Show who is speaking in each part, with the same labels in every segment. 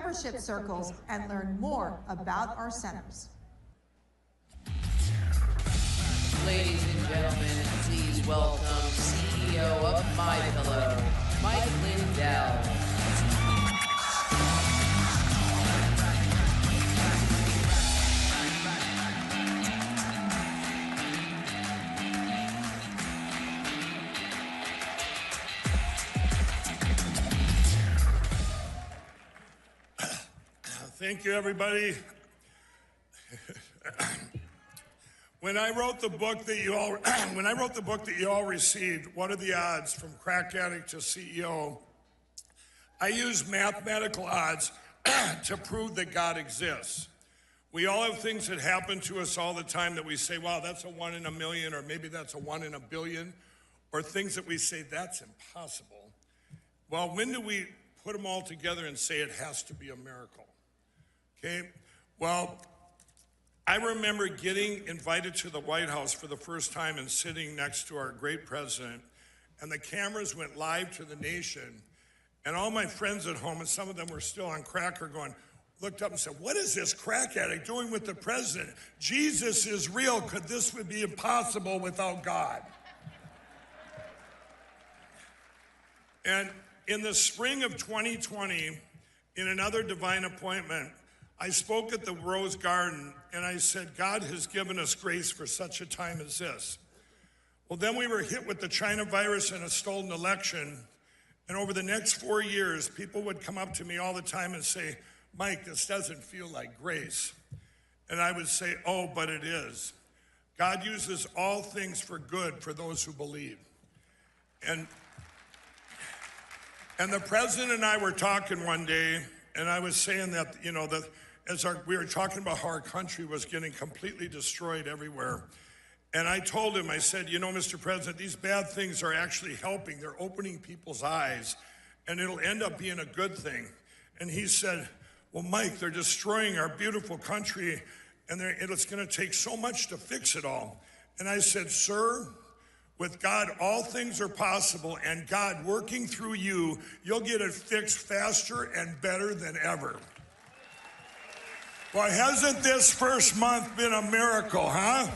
Speaker 1: membership circles and learn more about our centers.
Speaker 2: Ladies and gentlemen, please welcome CEO of MyPillow, Lindell.
Speaker 3: Thank you, everybody. When I wrote the book that you all received, What Are the Odds from Crack Addict to CEO, I used mathematical odds to prove that God exists. We all have things that happen to us all the time that we say, wow, that's a 1 in a million, or maybe that's a 1 in a billion, or things that we say, that's impossible. Well, when do we put them all together and say it has to be a miracle? Okay, well, I remember getting invited to the White House for the first time and sitting next to our great president, and the cameras went live to the nation, and all my friends at home, and some of them were still on crack, looked up and said, what is this crack addict doing with the president? Jesus is real. Could this would be impossible without God? And in the spring of 2020, in another divine appointment, I spoke at the Rose Garden, and I said, God has given us grace for such a time as this. Well, then we were hit with the China virus and a stolen election, and over the next 4 years, people would come up to me all the time and say, Mike, this doesn't feel like grace. And I would say, oh, but it is. God uses all things for good for those who believe. And the president and I were talking one day, and I was saying that, we were talking about how our country was getting completely destroyed everywhere. And I told him, I said, Mr. President, these bad things are actually helping. They're opening people's eyes, and it'll end up being a good thing. And he said, well, Mike, they're destroying our beautiful country, and it's going to take so much to fix it all. And I said, sir, with God, all things are possible, and God working through you, you'll get it fixed faster and better than ever. Well, hasn't this first month been a miracle, huh?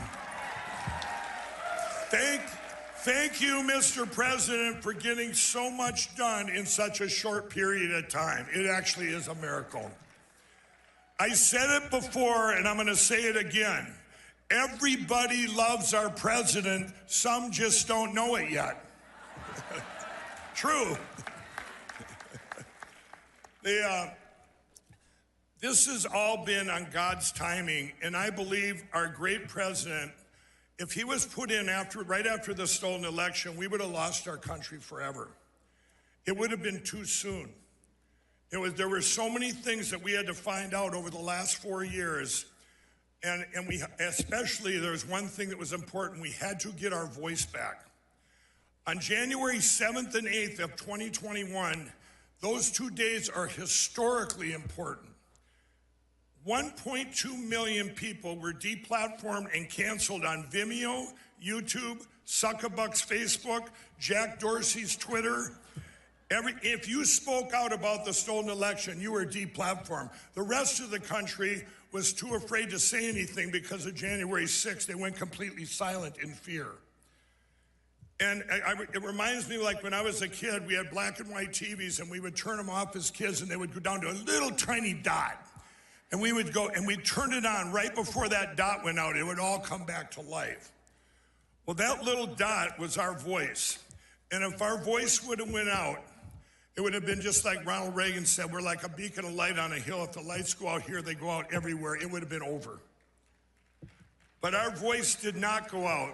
Speaker 3: Thank you, Mr. President, for getting so much done in such a short period of time. It actually is a miracle. I said it before, and I'm going to say it again. Everybody loves our president. Some just don't know it yet. True. This has all been on God's timing, and I believe our great president, if he was put in right after the stolen election, we would have lost our country forever. It would have been too soon. There were so many things that we had to find out over the last 4 years, and especially there was one thing that was important. We had to get our voice back. On January 7th and 8th of 2021, those 2 days are historically important. 1.2 million people were deplatformed and canceled on Vimeo, YouTube, Zuckerbuck's Facebook, Jack Dorsey's Twitter. If you spoke out about the stolen election, you were deplatformed. The rest of the country was too afraid to say anything because of January 6th. They went completely silent in fear. And it reminds me, like when I was a kid, we had black and white TVs, and we would turn them off as kids, and they would go down to a little tiny dot. And we would go and we'd turn it on right before that dot went out. It would all come back to life. Well, that little dot was our voice. And if our voice would have went out, it would have been just like Ronald Reagan said, we're like a beacon of light on a hill. If the lights go out here, they go out everywhere. It would have been over. But our voice did not go out.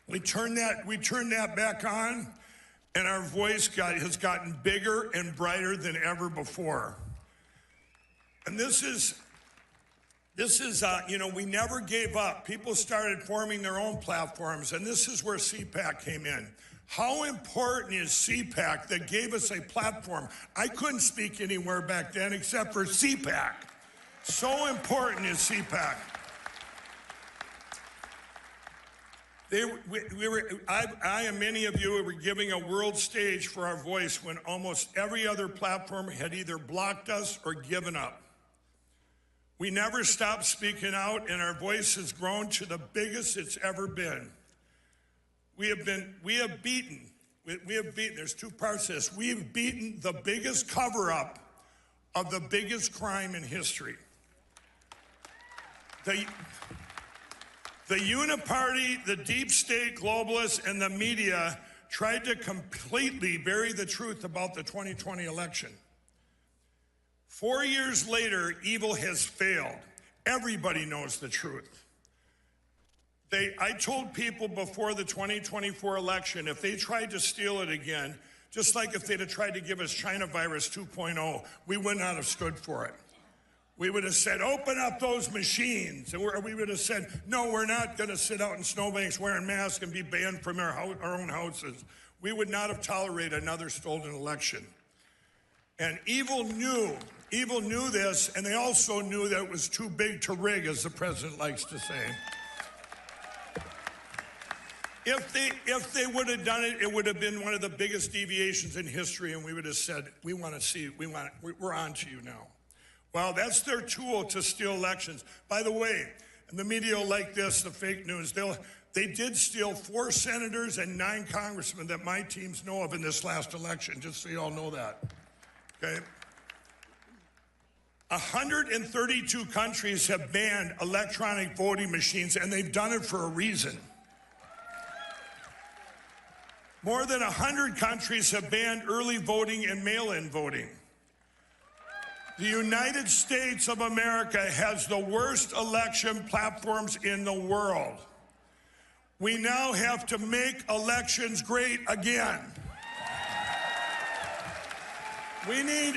Speaker 3: We turned that back on, and our voice has gotten bigger and brighter than ever before. And this is, we never gave up. People started forming their own platforms, and this is where CPAC came in. How important is CPAC that gave us a platform? I couldn't speak anywhere back then except for CPAC. So important is CPAC. I and many of you were giving a world stage for our voice when almost every other platform had either blocked us or given up. We never stopped speaking out, and our voice has grown to the biggest it's ever been. We have beaten, there's two parts to this. We have beaten the biggest cover-up of the biggest crime in history. The uniparty, the deep state globalists, and the media tried to completely bury the truth about the 2020 election. 4 years later, evil has failed. Everybody knows the truth. I told people before the 2024 election, if they tried to steal it again, just like if they'd have tried to give us China virus 2.0, we would not have stood for it. We would have said, open up those machines. And we would have said, no, we're not going to sit out in snowbanks wearing masks and be banned from our own houses. We would not have tolerated another stolen election. And evil knew this, and they also knew that it was too big to rig, as the president likes to say. If they would have done it, it would have been one of the biggest deviations in history, and we would have said, we're on to you now. Well, that's their tool to steal elections. By the way, and the media will like this, the fake news, they did steal 4 senators and 9 congressmen that my teams know of in this last election, just so you all know that, okay? 132 countries have banned electronic voting machines, and they've done it for a reason. More than 100 countries have banned early voting and mail-in voting. The United States of America has the worst election platforms in the world. We now have to make elections great again. We need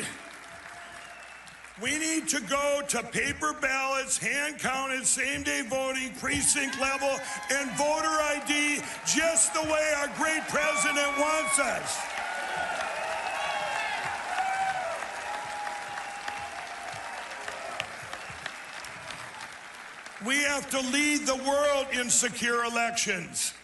Speaker 3: to go to paper ballots, hand-counted, same-day voting, precinct level, and voter ID just the way our great president wants us. We have to lead the world in secure elections.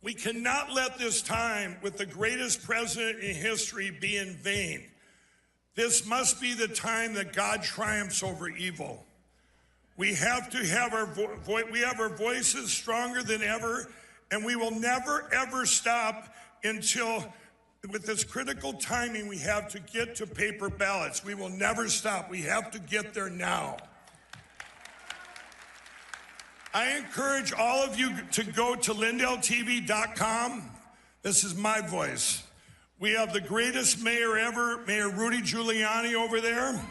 Speaker 3: We cannot let this time with the greatest president in history be in vain. This must be the time that God triumphs over evil. We have to have our voices stronger than ever, and we will never, ever stop until, with this critical timing, we have to get to paper ballots. We will never stop. We have to get there now. I encourage all of you to go to LindellTV.com. This is my voice. We have the greatest mayor ever, Mayor Rudy Giuliani over there.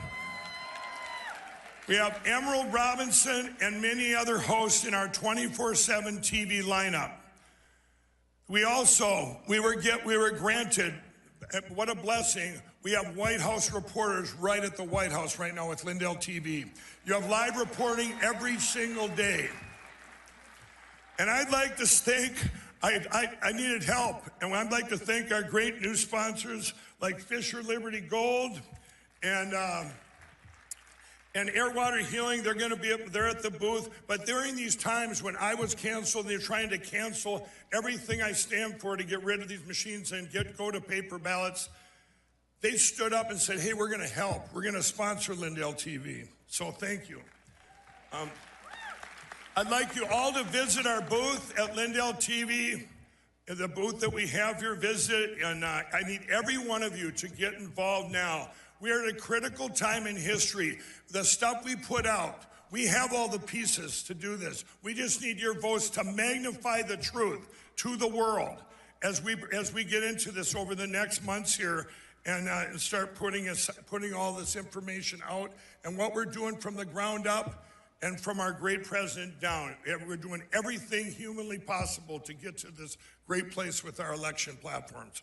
Speaker 3: We have Emerald Robinson and many other hosts in our 24/7 TV lineup. We were granted, what a blessing, we have White House reporters right at the White House right now with Lindell TV. You have live reporting every single day. And I'd like to thank, I needed help, and I'd like to thank our great new sponsors like Fisher Liberty Gold and Airwater Healing. They're going to be up there at the booth. But during these times when I was canceled, they're trying to cancel everything I stand for to get rid of these machines and go to paper ballots. They stood up and said, hey, we're going to help. We're going to sponsor Lindell TV. So thank you. I'd like you all to visit our booth at Lindell TV, the booth that we have here. Visit, and I need every one of you to get involved now. We are at a critical time in history. The stuff we put out, we have all the pieces to do this. We just need your votes to magnify the truth to the world as we get into this over the next months here and start putting all this information out and what we're doing from the ground up and from our great president down. We're doing everything humanly possible to get to this great place with our election platforms.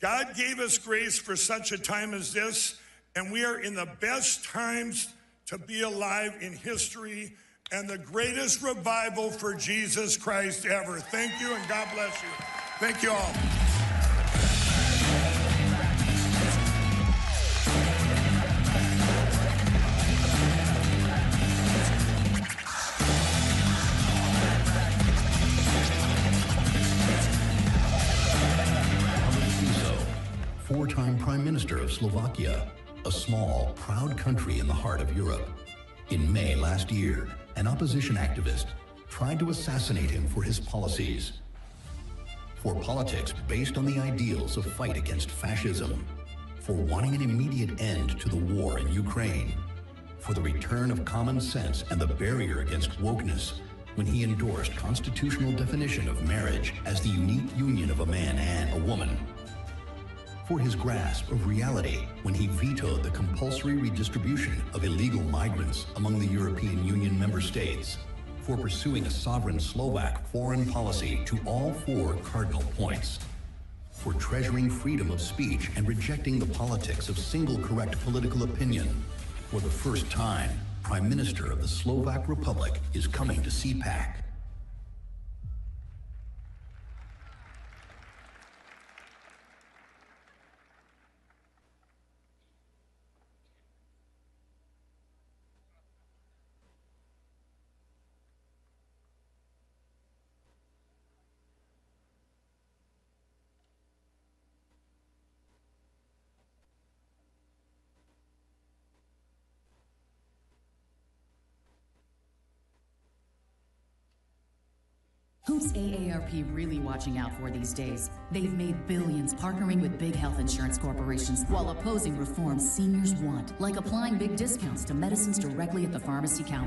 Speaker 3: God gave us grace for such a time as this, and we are in the best times to be alive in history and the greatest revival for Jesus Christ ever. Thank you, and God bless you. Thank you all.
Speaker 4: Minister of Slovakia, a small, proud country in the heart of Europe. In May last year, an opposition activist tried to assassinate him for his policies. For politics based on the ideals of fight against fascism, for wanting an immediate end to the war in Ukraine, for the return of common sense and the barrier against wokeness when he endorsed constitutional definition of marriage as the unique union of a man and a woman, for his grasp of reality when he vetoed the compulsory redistribution of illegal migrants among the European Union member states, for pursuing a sovereign Slovak foreign policy to all 4 cardinal points, for treasuring freedom of speech and rejecting the politics of single correct political opinion. For the first time, Prime Minister of the Slovak Republic is coming to CPAC.
Speaker 5: Who's AARP really watching out for these days? They've made billions partnering with big health insurance corporations while opposing reforms seniors want, like applying big discounts to medicines directly at the pharmacy counter.